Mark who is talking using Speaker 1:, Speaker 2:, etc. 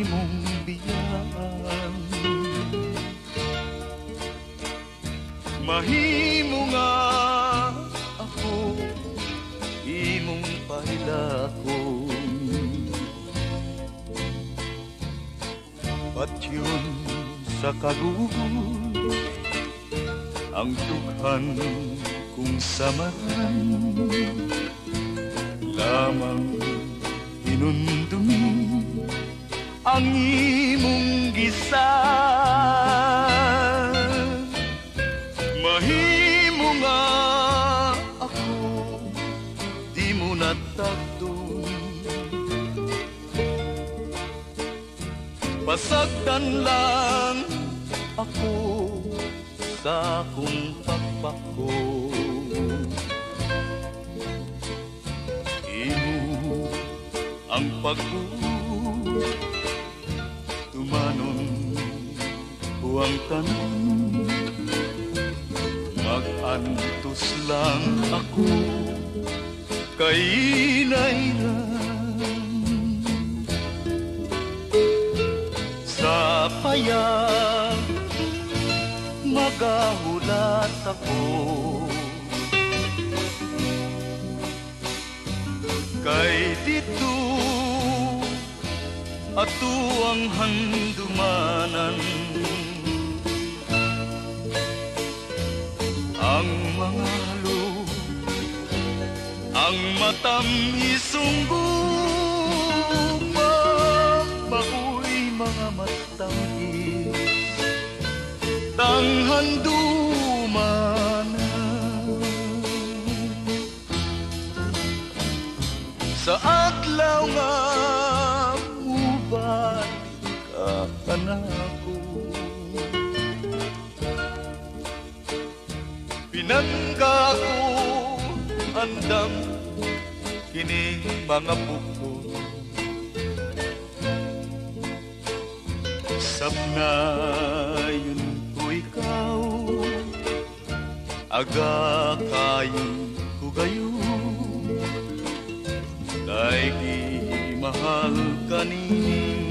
Speaker 1: imong biyaan. Mahimo nga ako imong pahilakon, patyon sa kagugol ang dughan kung samaran. Lamang inundumi ang imong gisan. Mahimo nga ako di mo natagdon, pasagdan lang ako sa akong pagpako. Imo ang pagbuo, tumanon ko ang tanan. Mag-antos lang ako kay nairan. Sa payag magahulat ako, kay dito ato ang handumanan. Ang mga halo, ang matamisong gupa, bako'y mga matangis, tanghandumanan. Sa adlaw nga uban ka kanako, pinangga ko andam kining mga buko. Sapnayon ko ikaw, aga kayon ko gayon, kay di mahal kaning